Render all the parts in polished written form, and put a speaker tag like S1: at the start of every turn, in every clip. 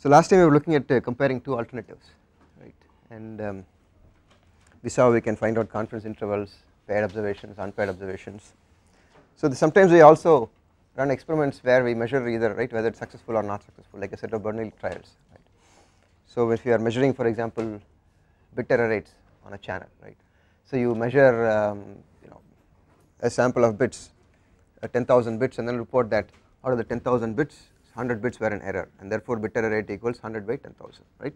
S1: So last time we were looking at comparing two alternatives, right, and we saw we can find out confidence intervals, paired observations, unpaired observations. So sometimes we also run experiments where we measure either, right, whether it's successful or not successful, like a set of Bernoulli trials, right. So if you are measuring, for example, bit error rates on a channel, right, so you measure a sample of bits, 10,000 bits, and then report that out of the 10,000 bits 100 bits were an error, and therefore bit error rate equals 100 by 10,000, right.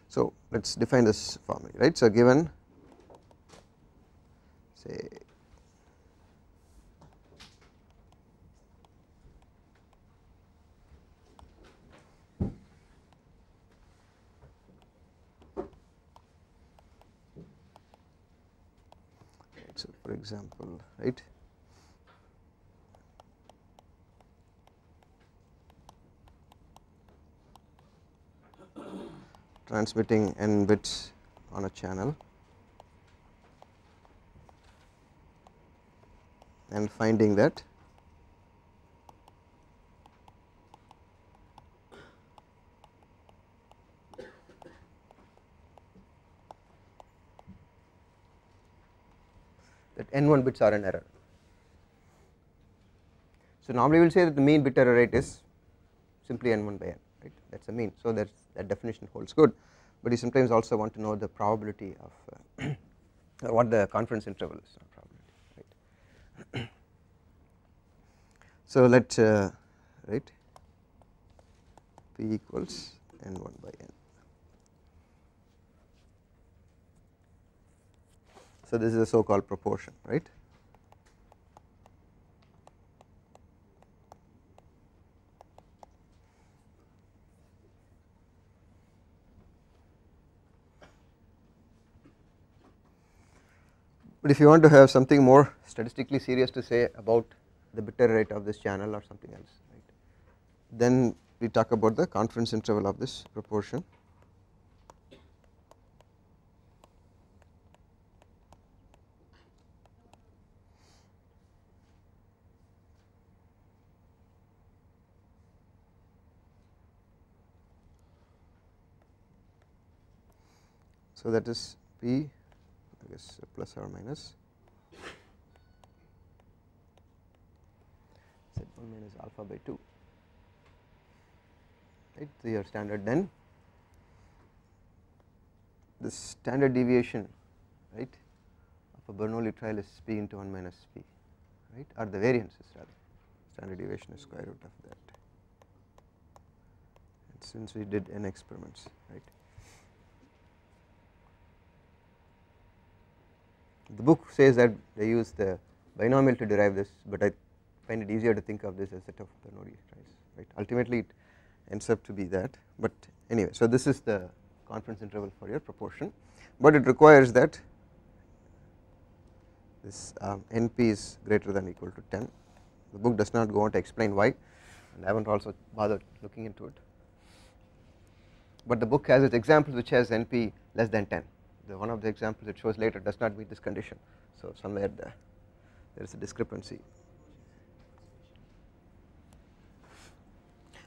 S1: So let us define this formally, right. So given, say, so for example, right, transmitting n bits on a channel and finding that n1 bits are an error. So normally we will say that the mean bit error rate is simply n1 by n, right, that is the mean. So that definition holds good, but you sometimes also want to know the probability of what the confidence interval is, probability, right. So let right, p equals n1 by n. So this is a so called proportion, right. But if you want to have something more statistically serious to say about the bit error rate of this channel or something else, right, then we talk about the confidence interval of this proportion. So that is p, I guess, plus or minus z1 minus alpha by 2, right. So your standard, then the standard deviation, right, of a Bernoulli trial is p into 1 minus p, right, or the variance is rather, standard deviation is square root of that, and since we did n experiments, right. The book says that they use the binomial to derive this, but I find it easier to think of this as a set of Bernoulli trials, right. Ultimately it ends up to be that, but anyway, so this is the confidence interval for your proportion, but it requires that this np is greater than or equal to 10. The book does not go on to explain why, and I have not also bothered looking into it, but the book has its examples which has np less than 10. One of the examples it shows later does not meet this condition, so somewhere there is a discrepancy.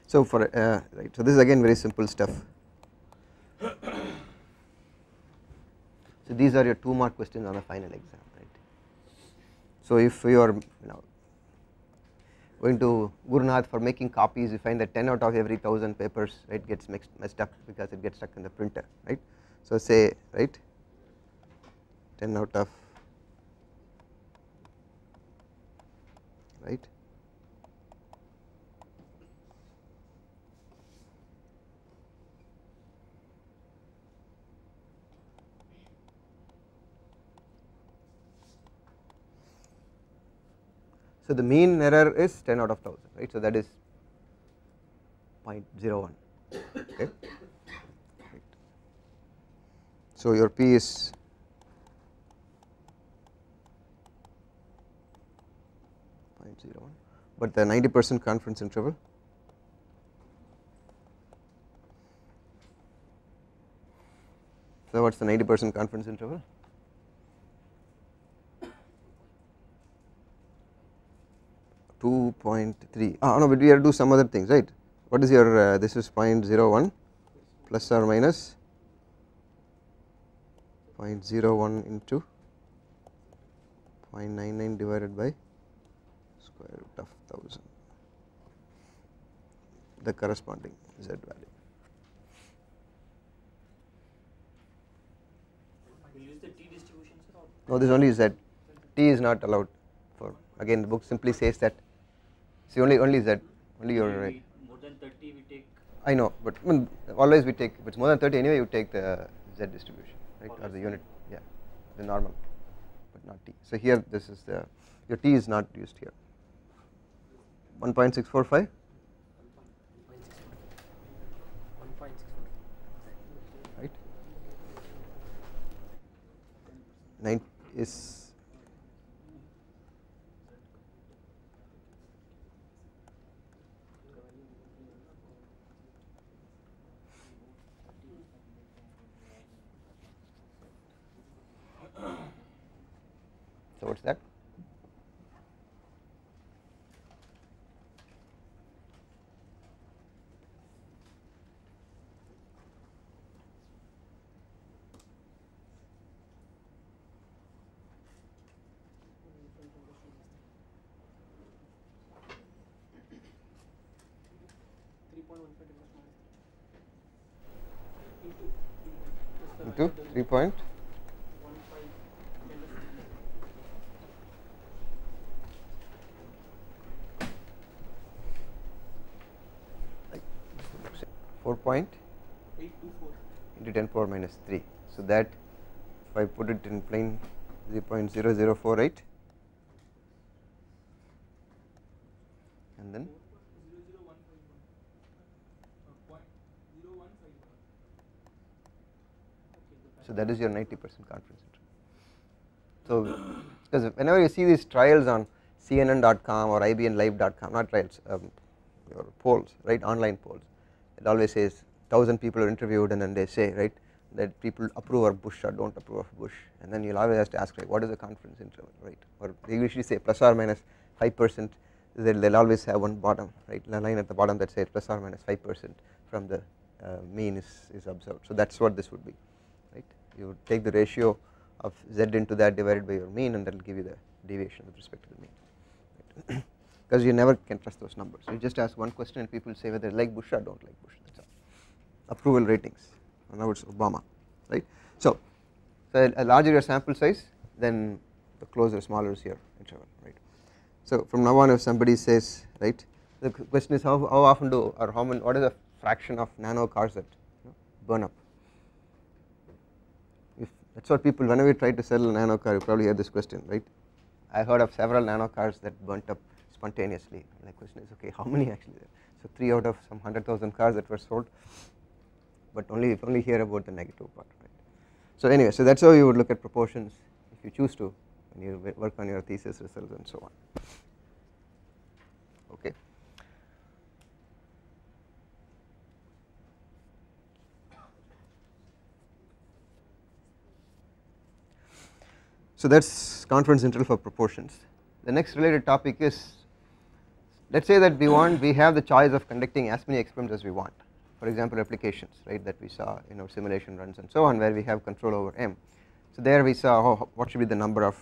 S1: So for right, so this is again very simple stuff. So these are your 2 mark questions on the final exam, right. So if you are going to Gurunath for making copies, you find that 10 out of every 1000 papers, right, gets messed up because it gets stuck in the printer, right. So say, right, 10 out of, right, so the mean error is 10 out of 1000, right, so that is 0.01, okay, right. So your p is 0.01, but the 90% confidence interval, so what is the 90% confidence interval? 2.3. No, but we have to do some other things, right? What is your this is 0.01 plus or minus 0.01 into 0.99 divided by square root of 1000, the corresponding Z value.
S2: Will use the T distribution, sir?
S1: No, this only Z. T is not allowed for, again the book simply says that, see only Z, only your right.
S2: More than 30 we take.
S1: I know, but always we take, if it's more than 30 anyway you take the Z distribution, right, or the unit, yeah, the normal, but not T. So here this is the, your T is not used here. 1.645,
S3: 1.64,
S1: right, 9 is so what's that? Into 3 point. Like 4.824 into 10 power minus 3. So that if I put it in plain 0.0048 and then so that is your 90% confidence interval. So because whenever you see these trials on CNN.com or IBNLive.com, not trials, your polls, right, online polls, it always says 1000 people are interviewed and then they say, right, that people approve of Bush or don't approve of Bush, and then you'll always have to ask, right, what is the confidence interval, right, or they usually say plus or minus 5%, they'll always have one bottom, right, a line at the bottom that says plus or minus 5% from the mean is observed. So that's what this would be, right, you take the ratio of Z into that divided by your mean and that will give you the deviation with respect to the mean, right. Because you never can trust those numbers. You just ask one question and people say whether they like Bush or don't like Bush, that's all. Approval ratings, now it's Obama, right. So a larger your sample size, then the closer, smaller is your interval, right. So from now on if somebody says, right, the question is how often do, or how many, what is the fraction of nano cars that burn up. If that's what people, whenever you try to sell a nano car you probably hear this question, right. I heard of several nano cars that burnt up spontaneously, and the question is, okay, how many actually there? So 3 out of some 100,000 cars that were sold, but only hear about the negative part, right. So anyway, so that's how you would look at proportions if you choose to when you work on your thesis results and so on, okay. So that's confidence interval for proportions. The next related topic is, let us say that we have the choice of conducting as many experiments as we want, for example replications, right, that we saw in our simulation runs and so on, where we have control over M. So there we saw what should be the number of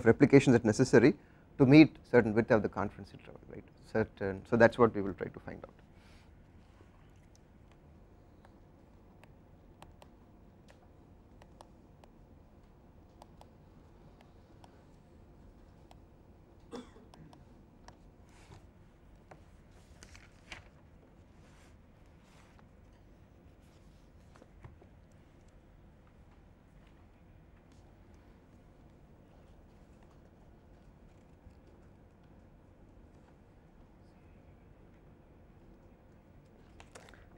S1: replications that necessary to meet certain width of the confidence interval, right, certain. So that's what we will try to find out.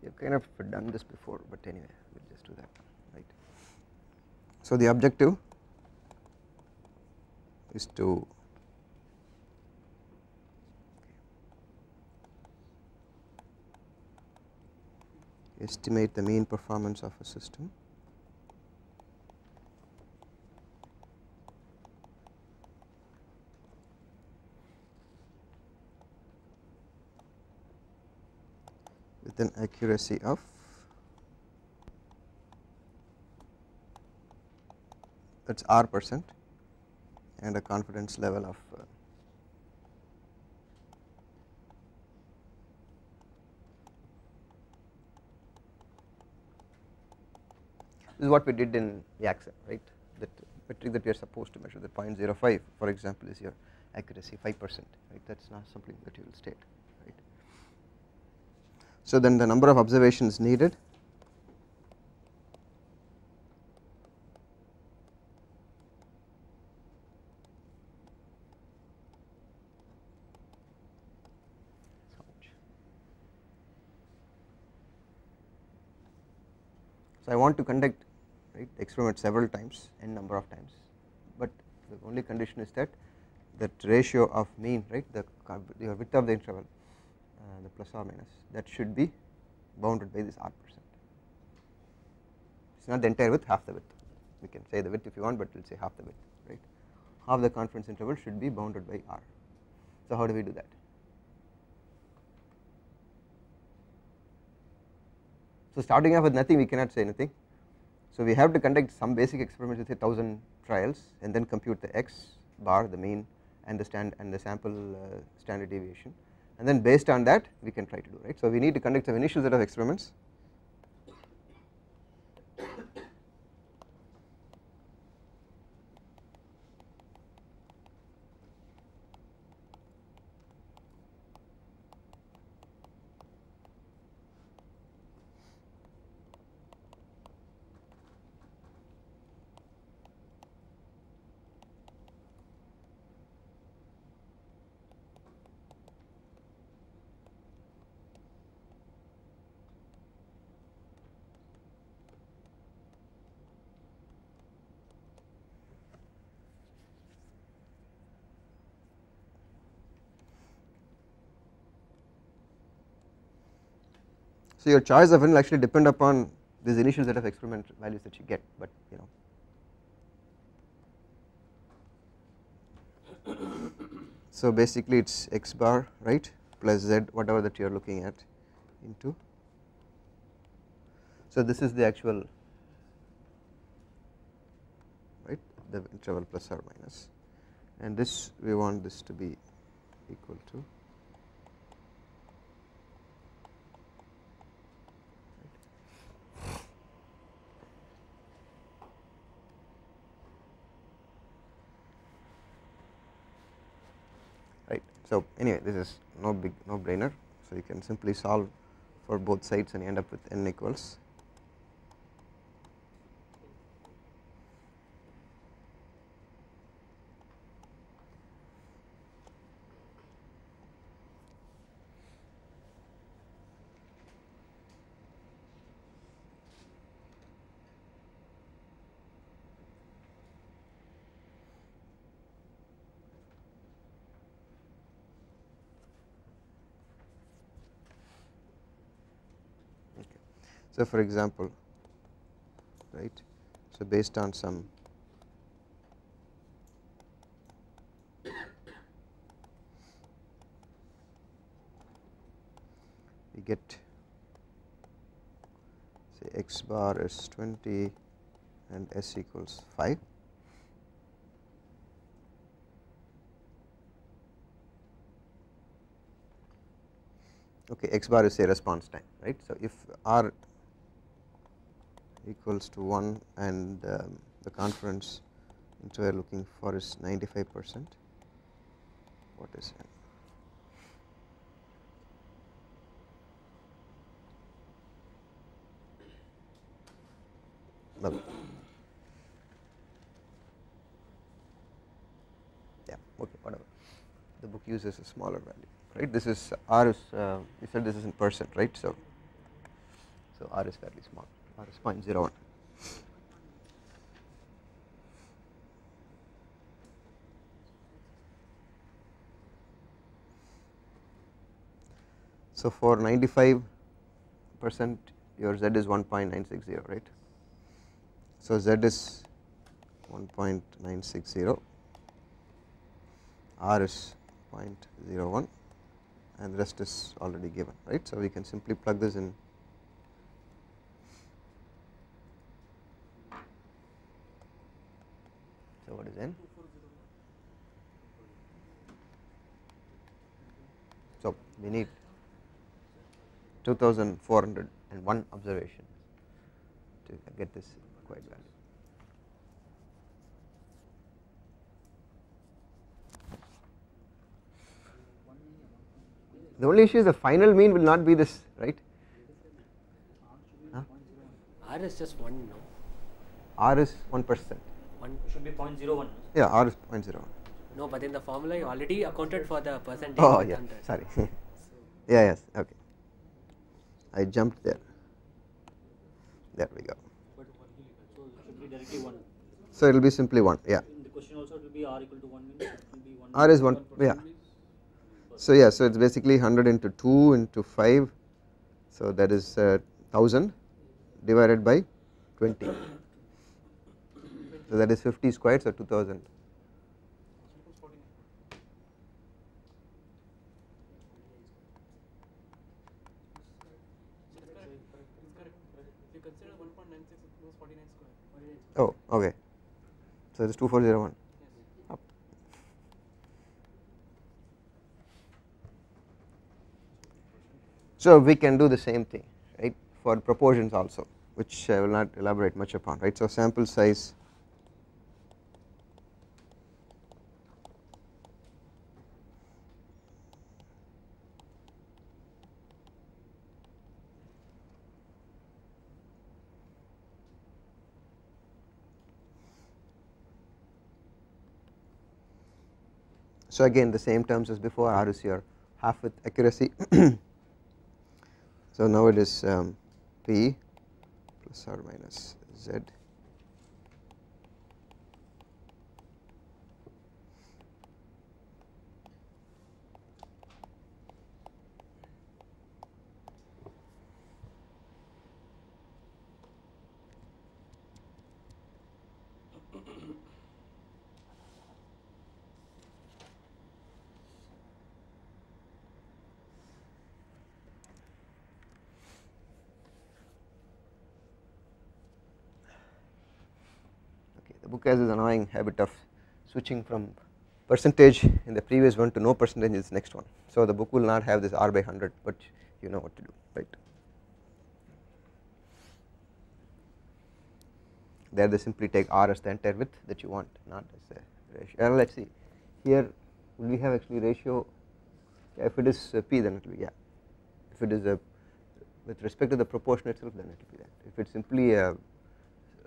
S1: You've kind of done this before, but anyway we'll just do that, right. So the objective is to estimate the mean performance of a system with an accuracy of that is R% and a confidence level of this is what we did in the Axon, right, that metric that we are supposed to measure, the 0.05 for example is your accuracy 5%, right, that is not something that you will state, right. So then the number of observations needed so I want to conduct, right, experiment several times, n number of times, but the only condition is that ratio of mean, right, your width of the interval, the plus or minus, that should be bounded by this R%. It is not the entire width, half the width, we can say the width if you want, but we will say half the width, right, half the confidence interval should be bounded by R. So how do we do that? So starting off with nothing, we cannot say anything. So we have to conduct some basic experiments with 1000 trials and then compute the x bar, the mean, and the sample standard deviation, and then based on that we can try to do, right. So we need to conduct some initial set of experiments. So your choice of will actually depend upon this initial set of experiment values that you get, but you know. So basically it is x bar, right, plus z, whatever that you are looking at, into, so this is the actual, right, the interval plus or minus, and this we want this to be equal to right. So anyway, this is no brainer, so you can simply solve for both sides and you end up with n equals so for example, right, so based on some we get say x bar is 20 and s equals 5, okay, x bar is say response time, right. So if R equals to 1 and the confidence interval we are looking for is 95%, what is n? Well, yeah, okay, whatever, the book uses a smaller value, right. This is R is we said this is in percent, right. So R is fairly small, R is 0.01. So for 95% your Z is 1.960, right. So Z is 1.960, R is 0.01 and the rest is already given, right. So we can simply plug this in. So what is n? So we need 2401 observation to get this required value. The only issue is the final mean will not be this, right? Huh?
S3: R is just 1, no?
S1: R is 1%.
S3: 1
S2: should be 0.01.
S1: Yeah, R is 0.01.
S3: No, but in the formula you already accounted for the percentage.
S1: Oh yeah, sorry. Yeah, yes, okay. I jumped there. There we go.
S2: But so it should be directly 1.
S1: So it will be simply 1, yeah.
S2: In the question also it will be R equal to 1 means it will be 1.
S1: R is 1, yeah. So yeah, so it is basically 100 into 2 into 5, so that is 1000 divided by 20. So that is 50 squared, so 2000. Oh, okay. So it is 2401. Up. So we can do the same thing, right, for proportions also, which I will not elaborate much upon, right. So sample size so again the same terms as before, R is your half width accuracy. So now it is P plus or minus Z. The book has this annoying habit of switching from percentage in the previous one to no percentage in this next one. So the book will not have this R by 100, but you know what to do, right. There they simply take R as the entire width that you want, not as a ratio. And let us see, here will we have actually ratio, yeah, if it is P then it will be, yeah, if it is with respect to the proportion itself then it will be that. If it is simply a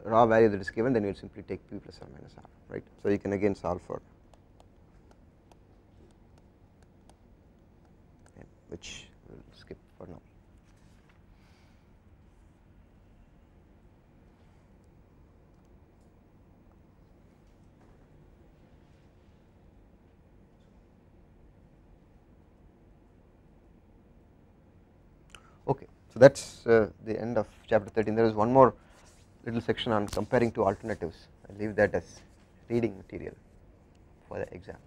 S1: raw value that is given, then you will simply take P plus or minus R, right. So you can again solve for n, which we will skip for now. Okay, so that is the end of chapter 13. There is one more little section on comparing two alternatives. I will leave that as reading material for the exam.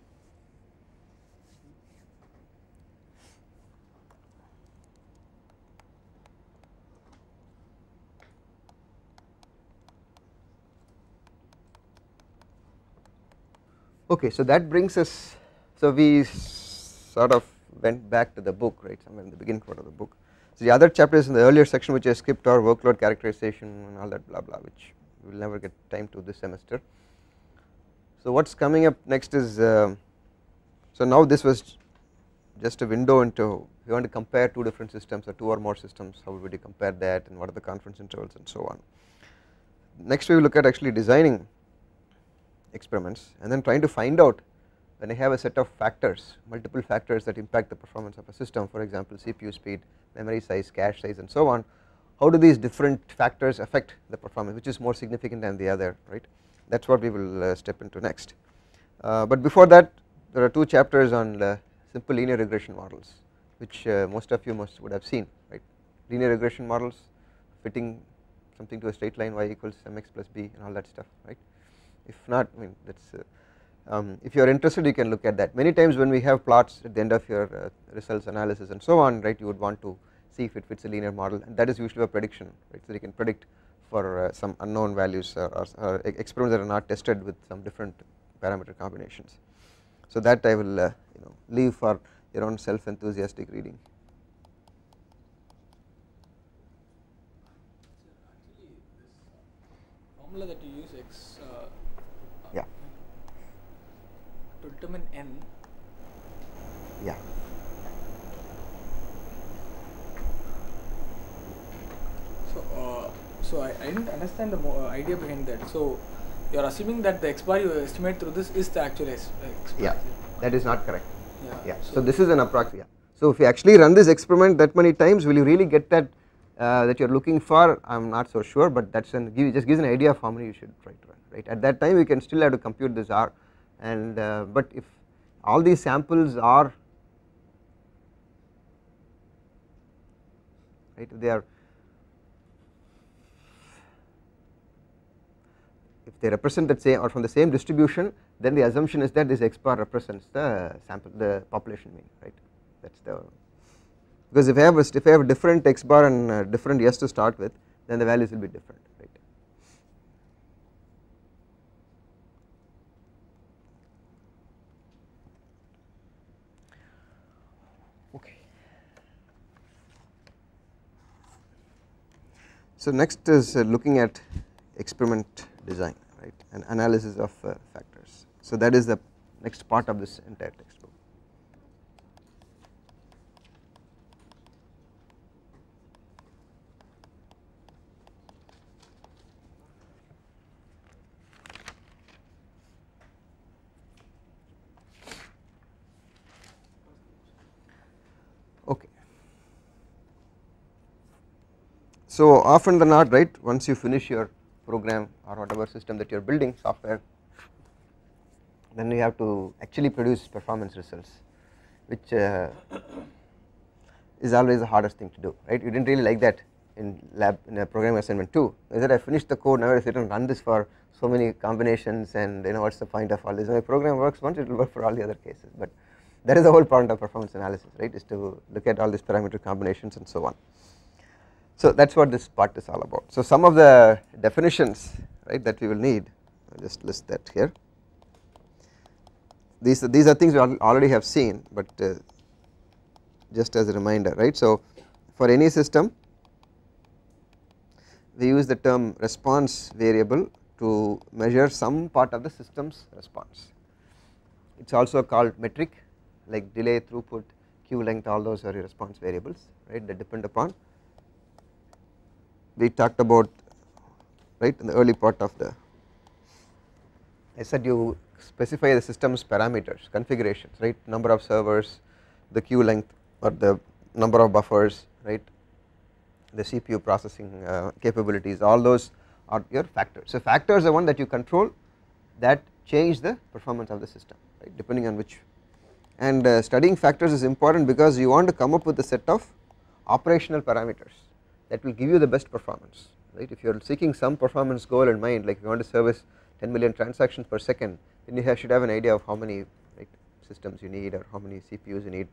S1: Okay, so that brings us, so we sort of went back to the book, right, somewhere in the beginning part of the book. So the other chapters in the earlier section which I skipped are workload characterization and all that blah blah, which we will never get time to this semester. So what is coming up next is, so now this was just a window into, if you want to compare two different systems or two or more systems, how would you compare that and what are the confidence intervals and so on. Next we will look at actually designing experiments and then trying to find out when I have a set of factors, multiple factors that impact the performance of a system, for example CPU speed, memory size, cache size and so on, how do these different factors affect the performance, which is more significant than the other, right. That is what we will step into next. But before that there are two chapters on simple linear regression models, which most of you would have seen, right. Linear regression models, fitting something to a straight line y equals mx plus b and all that stuff, right. If not, I mean that is If you are interested, you can look at that. Many times when we have plots at the end of your results analysis and so on, right, you would want to see if it fits a linear model, and that is usually a prediction, right. So you can predict for some unknown values or experiments that are not tested with some different parameter combinations. So that I will leave for your own self enthusiastic reading.
S4: Actually, this formula that you use
S1: Yeah.
S4: to determine n.
S1: Yeah.
S4: So I didn't understand the idea behind that. So you are assuming that the x bar you estimate through this is the actual x bar.
S1: Yeah, that is not correct.
S4: Yeah.
S1: So this is an approximate. Yeah. So if you actually run this experiment that many times, will you really get that that you are looking for? I am not so sure, but that's just gives an idea of how many you should try to run. Right. At that time, you can still have to compute this R, and but if all these samples are right, if they represent that same or from the same distribution, then the assumption is that this x bar represents the sample, the population mean, right. That's the, because if I have a different x bar and different s to start with, then the values will be different, right. Okay. So next is looking at experiment design, right, and analysis of factors. So that is the next part of this entire textbook. Okay. So often than not, right, once you finish your program or whatever system that you are building, software, then you have to actually produce performance results, which is always the hardest thing to do, right. You did not really like that in lab, in a programming assignment 2, is that I finished the code, now I sit and run this for so many combinations, and what is the point of all this. When a program works once, it will work for all the other cases, but that is the whole point of performance analysis, right, is to look at all these parameter combinations and so on. So that is what this part is all about. So some of the definitions, right, that we will need, I will just list that here. These are things we already have seen, but just as a reminder, right. So for any system, we use the term response variable to measure some part of the system's response. It is also called metric, like delay, throughput, queue length, all those are your response variables, right, that depend upon. We talked about, right, in the early part of the, I said you specify the system's parameters, configurations, right, number of servers, the queue length or the number of buffers, right, the CPU processing capabilities, all those are your factors. So factors are one that you control that change the performance of the system, right, depending on which, and studying factors is important because you want to come up with a set of operational parameters that will give you the best performance, right. If you are seeking some performance goal in mind, like you want to service 10 million transactions per second, then you should have an idea of how many, right, systems you need or how many CPUs you need,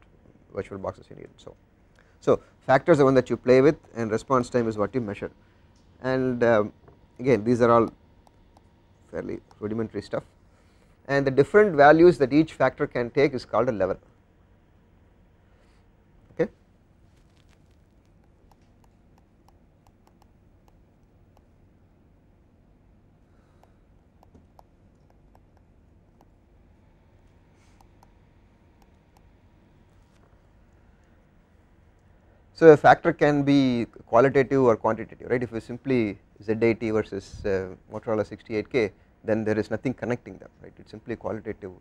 S1: virtual boxes you need, and so on. So factors are one that you play with, and response time is what you measure, and again these are all fairly rudimentary stuff, and the different values that each factor can take is called a level. Okay. So a factor can be qualitative or quantitative, right. If you simply Z80 versus Motorola 68K, then there is nothing connecting them, right. It is simply qualitative,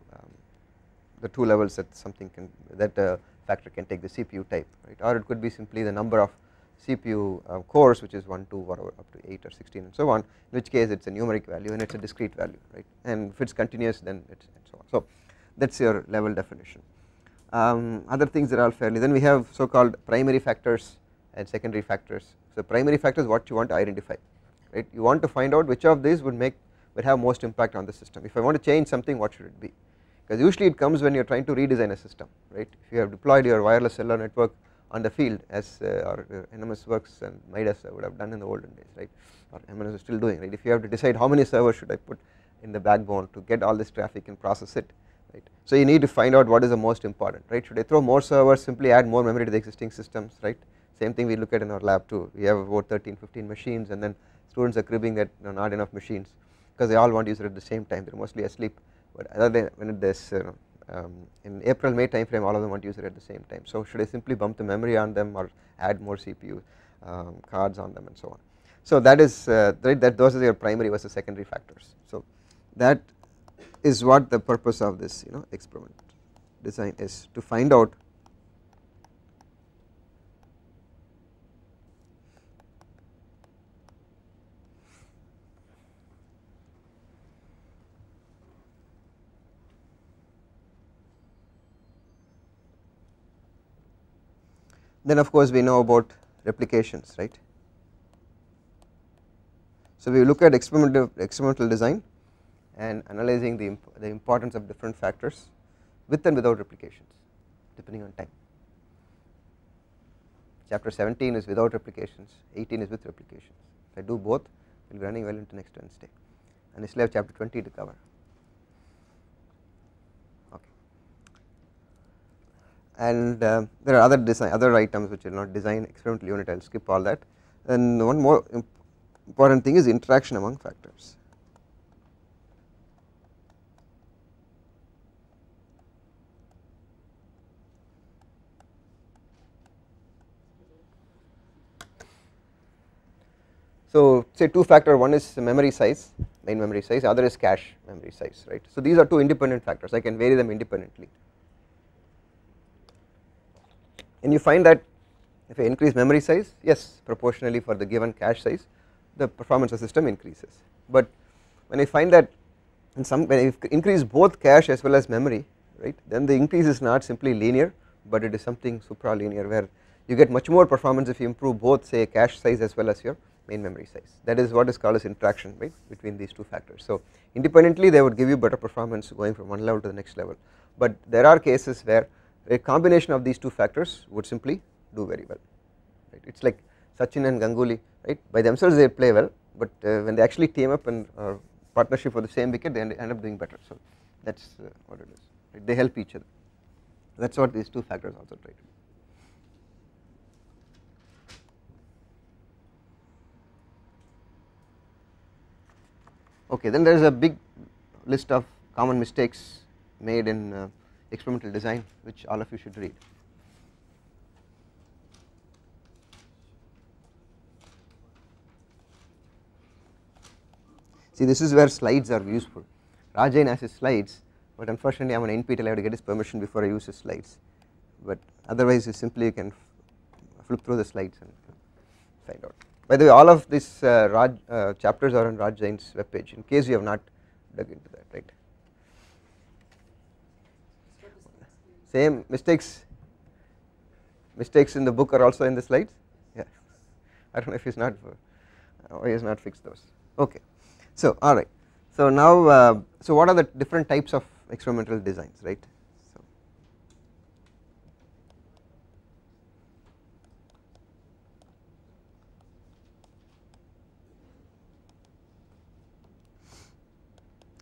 S1: the two levels that something can, that a factor can take, the CPU type, right, or it could be simply the number of CPU cores, which is 1, 2, whatever, up to 8 or 16 and so on, in which case it is a numeric value and it is a discrete value, right, and if it is continuous, then it is, and so on. So that is your level definition. Other things are all fairly, then we have so called primary factors and secondary factors. So primary factors, what you want to identify, right, you want to find out which of these would make will have most impact on the system. If I want to change something, what should it be? Because usually it comes when you are trying to redesign a system, right. If you have deployed your wireless cellular network on the field as or NMS Works and Midas would have done in the olden days, right, or MNS is still doing, right. If you have to decide how many servers should I put in the backbone to get all this traffic and process it, right. So you need to find out what is the most important, right. Should I throw more servers, simply add more memory to the existing systems, right. Same thing we look at in our lab too. We have about 13-15 machines, and then students are cribbing that not enough machines because they all want to use it at the same time. They are mostly asleep, but other than when it is in April-May time frame, all of them want to use it at the same time. So should I simply bump the memory on them or add more CPU cards on them and so on. So that is right, that those are your primary versus secondary factors. So that is what the purpose of this experiment design is, to find out then of course we know about replications, right. So we look at experimental design and analyzing the importance of different factors with and without replications depending on time. Chapter 17 is without replications, 18 is with replications. If I do both, we will be running well into next Wednesday, and I still have chapter 20 to cover. And there are other items which are not design experimental unit. I will skip all that. And one more important thing is interaction among factors. So say two factor, one is memory size, main memory size, other is cache memory size, right. So these are two independent factors, I can vary them independently. And you find that if I increase memory size, yes, proportionally for the given cache size, the performance of the system increases. But when I find that when I increase both cache as well as memory, right, then the increase is not simply linear, but it is something supralinear, where you get much more performance if you improve both, say, cache size as well as your main memory size. That is what is called as interaction, right, between these two factors. So independently they would give you better performance going from one level to the next level, but there are cases where a combination of these two factors would simply do very well, right. It is like Sachin and Ganguly, right, by themselves they play well, but when they actually team up and partnership for the same wicket, they end up doing better. So that is what it is, right. They help each other. That is what these two factors also try to do. Okay, then there is a big list of common mistakes made in experimental design, which all of you should read. See, this is where slides are useful. Rajan has his slides, but unfortunately I am an NPTEL, I have to get his permission before I use his slides, but otherwise you simply can flip through the slides and find out. By the way, all of these chapters are on Raj Jain's webpage, in case you have not dug into that, right. Same mistakes in the book are also in the slides. Yeah, I don't know if he has not fixed those. Okay, so all right. So now, so what are the different types of experimental designs, right?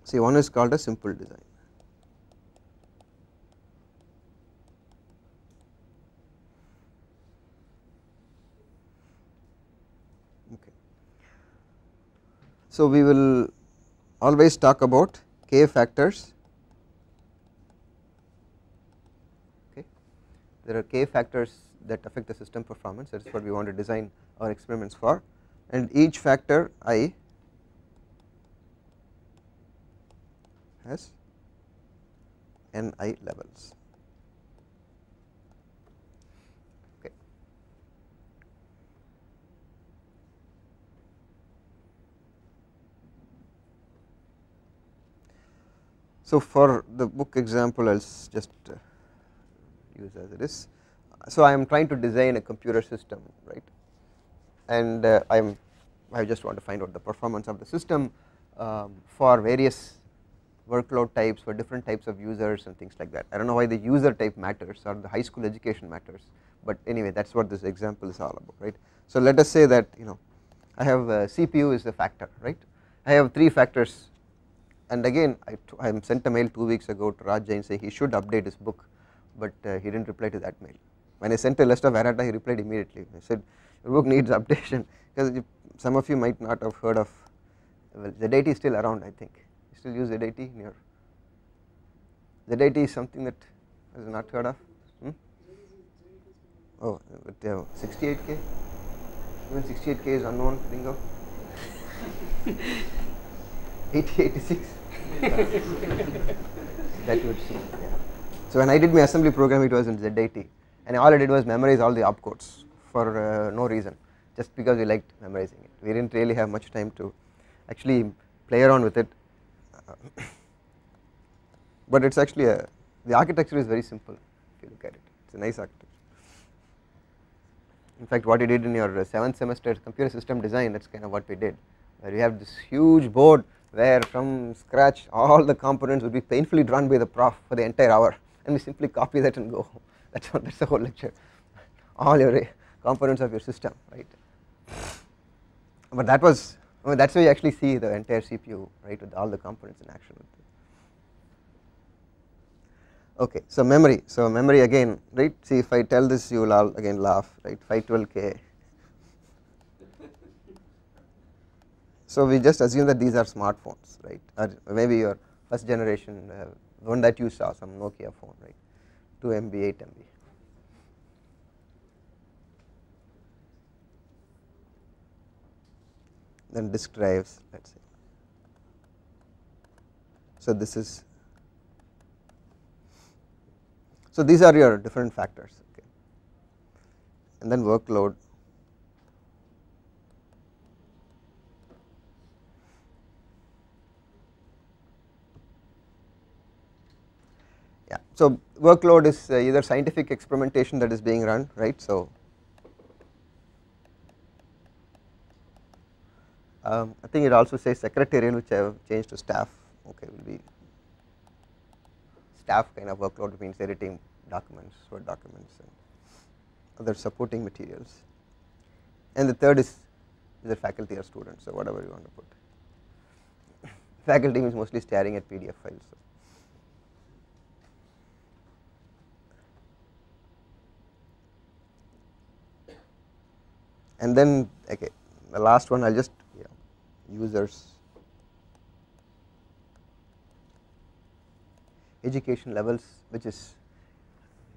S1: See, one is called a simple design. So we will always talk about k factors. Okay, there are k factors that affect the system performance. That is what we want to design our experiments for, and each factor I has ni levels. So for the book example, I will just use as it is. So I am trying to design a computer system, right, and I just want to find out the performance of the system for various workload types for different types of users and things like that. I do not know why the user type matters or the high school education matters, but anyway that is what this example is all about, right. So let us say that I have CPU is a factor, right. I have 3 factors, and again I sent a mail 2 weeks ago to Raj Jain saying he should update his book, but he did not reply to that mail. When I sent a list of errata, he replied immediately. I said your book needs updation, because some of you might not have heard of, well, ZIT is still around, I think. You still use ZIT in your, ZIT is something that has not heard of. Oh, but 68K, even 68K is unknown, Ringo. 8086. That you would see. Yeah. So when I did my assembly program, it was in ZIT, and all I did was memorize all the opcodes for no reason, just because we liked memorizing it. We didn't really have much time to actually play around with it, but it's actually the architecture is very simple if you look at it. It's a nice architecture. In fact, what you did in your 7th semester computer system design, that's kind of what we did, where we have this huge board where from scratch all the components would be painfully drawn by the prof for the entire hour, and we simply copy that and go. That's the whole lecture. All your components of your system, right? But that was, that's why you actually see the entire CPU, right, with all the components in action. Okay, so memory again, right? See, if I tell this, you will all again laugh, right? 512K. So we just assume that these are smartphones, right? Or maybe your first generation, one that you saw, some Nokia phone, right? 2 MB, 8 MB. Then disk drives, let's say. So this is, so these are your different factors, okay. And then workload. Yeah, so workload is either scientific experimentation that is being run, right. So I think it also says secretarial, which I have changed to staff, okay, will be staff kind of workload, means editing documents, Word documents and other supporting materials. And the third is either faculty or students, so whatever you want to put. Faculty means mostly staring at PDF files. So. And then okay, the last one I'll just users, education levels, which is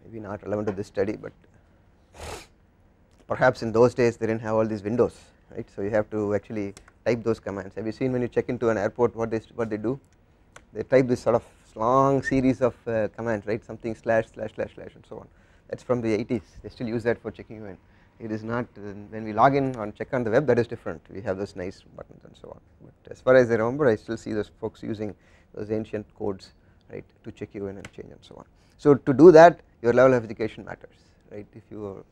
S1: maybe not relevant to this study, but perhaps in those days they didn't have all these windows, right. So you have to actually type those commands. Have you seen when you check into an airport what they do? They type this sort of long series of commands, right, something / / / / and so on. That's from the 80s. They still use that for checking you in. It is not, when we log in and check on the web, that is different. We have those nice buttons and so on, but as far as I remember, I still see those folks using those ancient codes, right, to check you in and change and so on. So to do that, your level of education matters, right. If you are,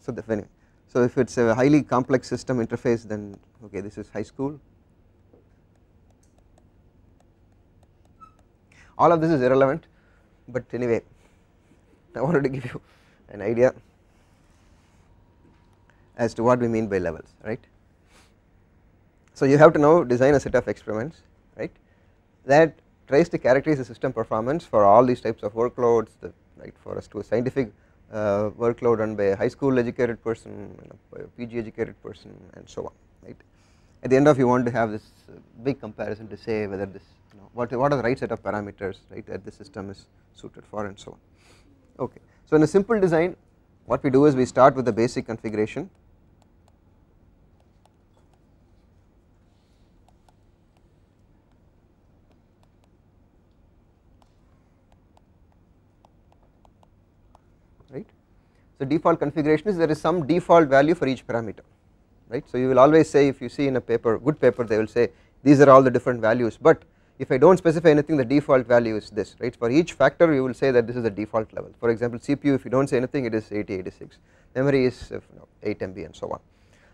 S1: so if it's a highly complex system interface, then okay, this is high school. All of this is irrelevant, but anyway, I wanted to give you an idea as to what we mean by levels, right. So you have to now design a set of experiments, right, that tries to characterize the system performance for all these types of workloads, right, for us to a scientific workload run by a high school educated person, a PG educated person and so on, right. At the end of you want to have this big comparison to say whether this, what are the right set of parameters, right, that the system is suited for and so on. Okay. So in a simple design, what we do is we start with the basic configuration. Right. So default configuration is there is some default value for each parameter, right. So you will always say, if you see in a paper, good paper, they will say these are all the different values, but if I do not specify anything, the default value is this, right. For each factor you will say that this is the default level. For example, CPU, if you do not say anything, it is 8086, memory is 8 MB and so on.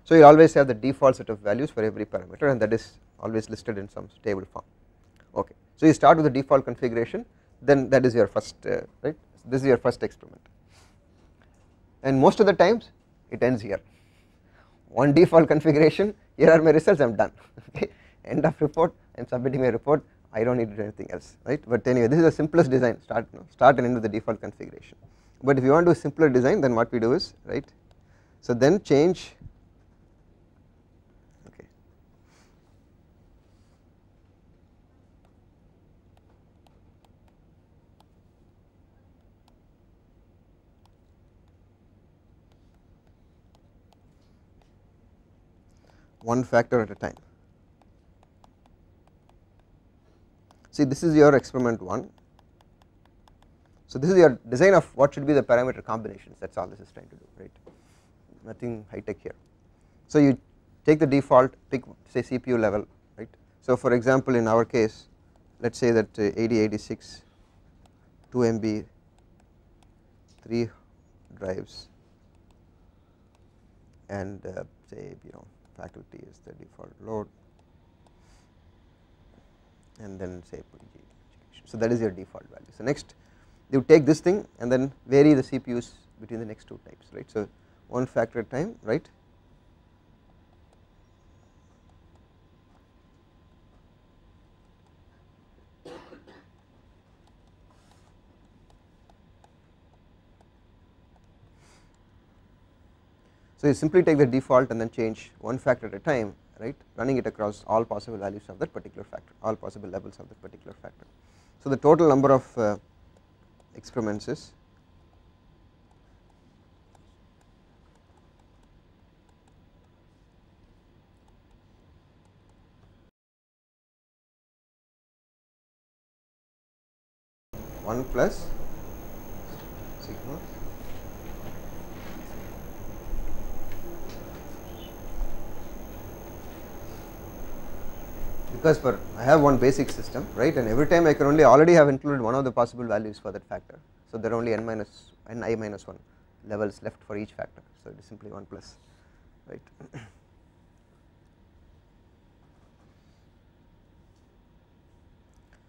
S1: So you always have the default set of values for every parameter, and that is always listed in some table form. Okay, so you start with the default configuration, then that is your first right, this is your first experiment, and most of the times it ends here. One default configuration, here are my results, I am done. Okay, end of report, I am submitting my report, I do not need to do anything else, right. But anyway, this is the simplest design, start and end with the default configuration. But if you want to do a simpler design, then what we do is, right, so then change, okay, one factor at a time. See, this is your experiment 1. So this is your design of what should be the parameter combinations, that is all this is trying to do, right, nothing high tech here. So you take the default, pick say CPU level, right. So for example in our case, let us say that 8086 2 MB 3 drives, and say faculty is the default load, and then say PG. So that is your default value. So next you take this thing and then vary the CPUs between the next two types, right. So one factor at a time, right. So you simply take the default and then change one factor at a time, right, running it across all possible values of that particular factor, all possible levels of that particular factor. So the total number of experiments is one plus sigma because for I have one basic system, right, and every time I can only already have included one of the possible values for that factor. So there are only n I minus 1 levels left for each factor, so it is simply 1 plus, right.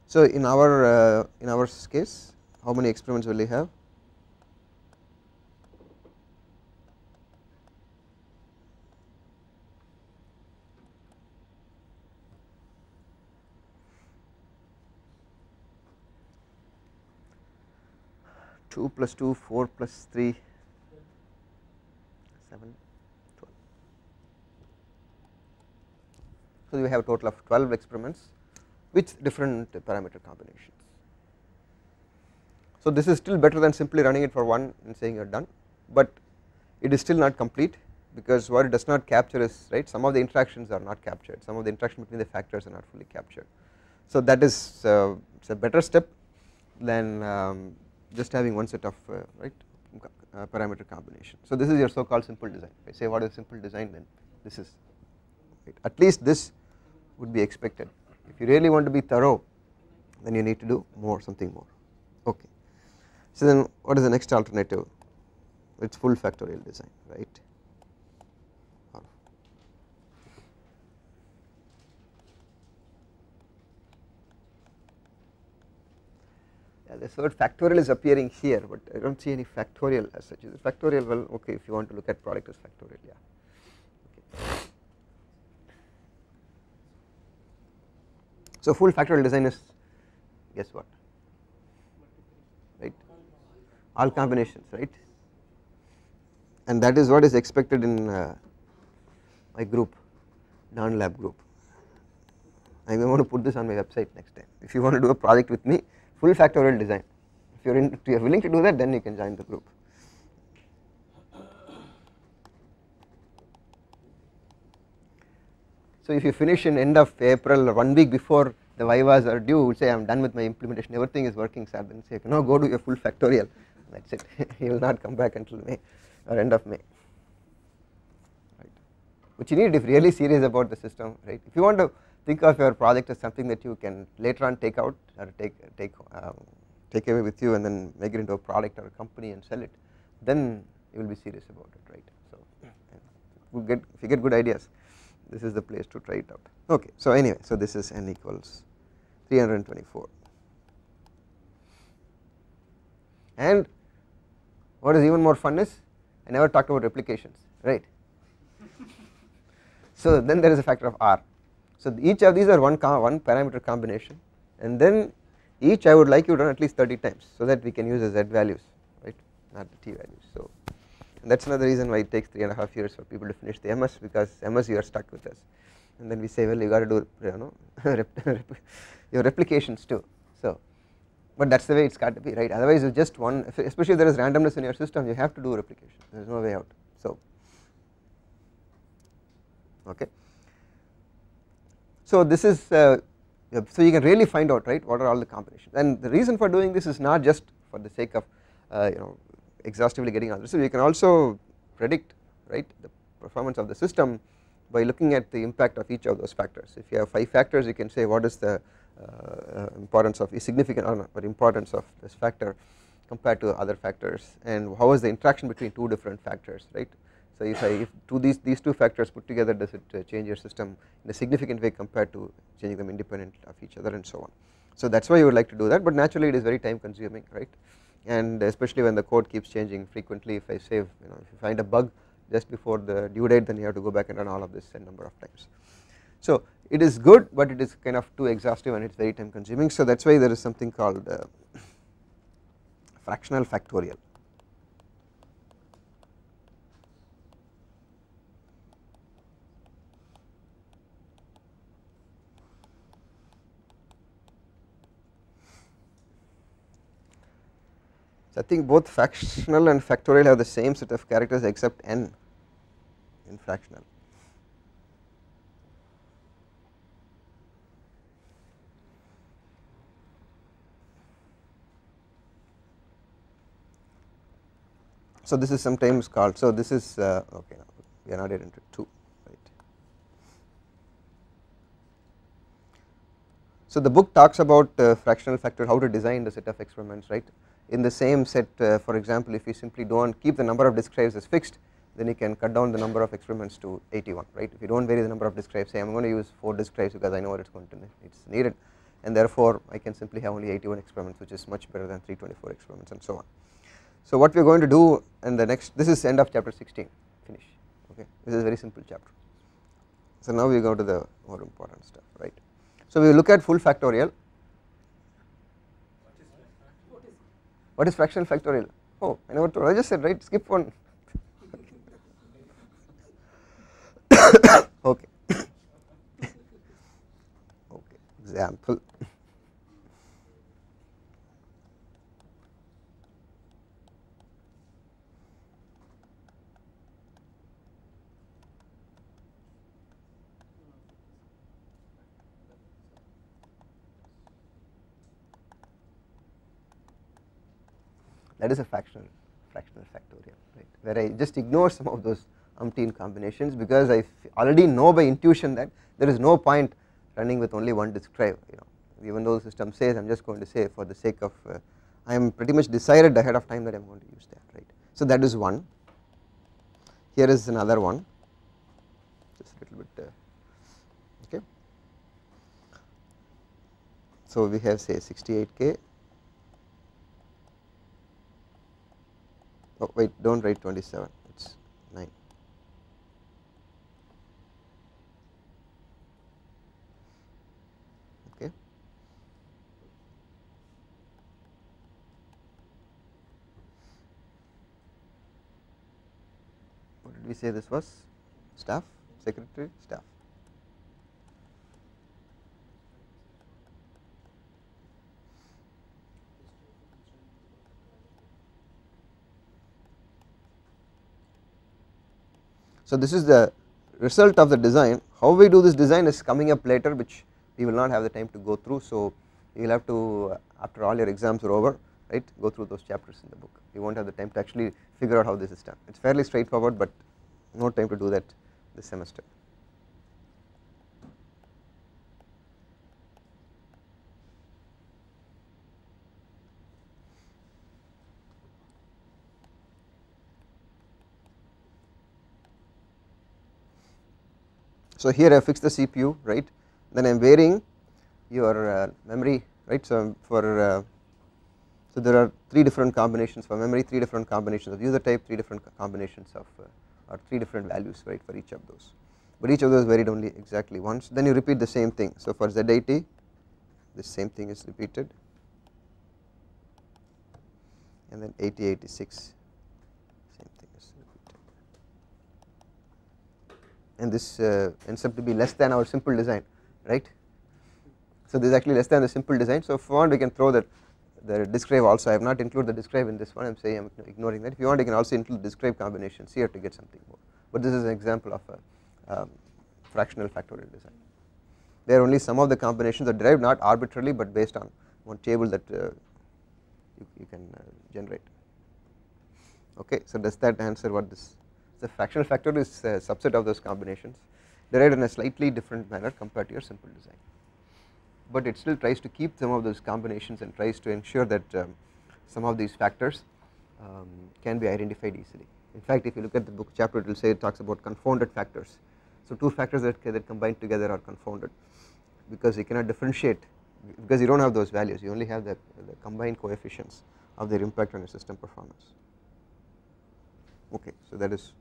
S1: So in our case, how many experiments will we have? Two plus 2, 4 plus 3, 7, 12. So we have a total of 12 experiments with different parameter combinations. So this is still better than simply running it for one and saying you are done, but it is still not complete because what it does not capture is, right, some of the interactions are not captured, some of the interaction between the factors are not fully captured. So that is it's a better step than just having one set of right parameter combination. So this is your so called simple design. If I say what is simple design, then this is, right, at least this would be expected. If you really want to be thorough, then you need to do more, something more. Okay. So then what is the next alternative? It is full factorial design, right. Yeah, this word factorial is appearing here, but I do not see any factorial as such. Is it factorial? Well, okay, if you want to look at product as factorial, yeah. Okay. So full factorial design is, guess what, right, all combinations, right, and that is what is expected in my group, non-lab group. I may want to put this on my website next time. If you want to do a project with me, full factorial design, if you are willing to do that, then you can join the group. So if you finish in end of April or 1 week before the vivas are due, you would say I am done with my implementation, everything is working, sir, then say now go to your full factorial, that is it. You will not come back until May or end of May, right, which you need if really serious about the system, right. If you want to think of your project as something that you can later on take out or take away with you and then make it into a product or a company and sell it, then you will be serious about it, right. So if you get good ideas, this is the place to try it out. Okay, so anyway, so this is n equals 324. And what is even more fun is I never talked about replications, right. So then there is a factor of r. So each of these are one parameter combination, and then each I would like you to run at least 30 times so that we can use the z values, right, not the t values. So that is another reason why it takes 3.5 years for people to finish the MS, because MS you are stuck with us, and then we say, well, you got to do your replications too. So but that is the way it has got to be, right, otherwise you just one, especially if there is randomness in your system, you have to do replication, there is no way out. So okay, so this is so you can really find out, right, what are all the combinations, and the reason for doing this is not just for the sake of exhaustively getting answers. So you can also predict, right, the performance of the system by looking at the impact of each of those factors. If you have 5 factors, you can say what is the importance of significant or importance of this factor compared to other factors, and how is the interaction between 2 different factors, right. So if these two factors put together, does it change your system in a significant way compared to changing them independent of each other, and so on. So that is why you would like to do that, but naturally it is very time consuming, right, and especially when the code keeps changing frequently. If I save, if you find a bug just before the due date, then you have to go back and run all of this a number of times. So it is good, but it is kind of too exhaustive and it is very time consuming. So that is why there is something called fractional factorial. So I think both fractional and factorial have the same set of characters except n in fractional. So this is sometimes called, so this is okay, no, we are not yet into 2, right. So the book talks about fractional factor, how to design the set of experiments, right. In the same set, for example, if you simply do not keep the number of disk drives as fixed, then you can cut down the number of experiments to 81, right. If you do not vary the number of disk drives, say I am going to use 4 disk drives because I know what it is needed, and therefore I can simply have only 81 experiments, which is much better than 324 experiments, and so on. So what we are going to do in the next, this is end of chapter 16, finish, okay, this is a very simple chapter. So now we go to the more important stuff, right. So we will look at full factorial. What is fractional factorial? Oh, I never told, I just said, right, skip one. Okay. Okay, example. That is a fractional factorial, right, where I just ignore some of those umpteen combinations because I already know by intuition that there is no point running with only one disk drive, even though the system says, I am just going to say for the sake of I am pretty much decided ahead of time that I am going to use that, right. So that is one. Here is another one, just a little bit okay. So we have say 68K. Oh wait, do not write 27, it is 9. Okay. What did we say this was? Staff, secretary, staff. So this is the result of the design. How we do this design is coming up later, which we will not have the time to go through. So you will have to, after all your exams are over, right, go through those chapters in the book. You won't have the time to actually figure out how this is done. It is fairly straightforward, but no time to do that this semester. So here I fix the CPU, right, then I am varying your memory, right. So for so there are 3 different combinations for memory, 3 different combinations of user type, 3 different combinations of or 3 different values, right, for each of those, but each of those varied only exactly once. Then you repeat the same thing. So for Z80 the same thing is repeated, and then 8086 same thing is repeated, and this ends up to be less than our simple design, right. So this is actually less than the simple design. So if you want, we can throw the describe also. I have not included the describe in this one, I am saying I am ignoring that. If you want, you can also include describe combinations here to get something more, but this is an example of a fractional factorial design. There are only some of the combinations are derived not arbitrarily, but based on one table that you can generate. Okay, so does that answer what this? The fractional factorial is a subset of those combinations derived in a slightly different manner compared to your simple design, but it still tries to keep some of those combinations and tries to ensure that some of these factors can be identified easily. In fact, if you look at the book chapter, it will say, it talks about confounded factors. So 2 factors that combine together are confounded because you cannot differentiate, because you do not have those values, you only have the combined coefficients of their impact on your system performance. Okay, so that is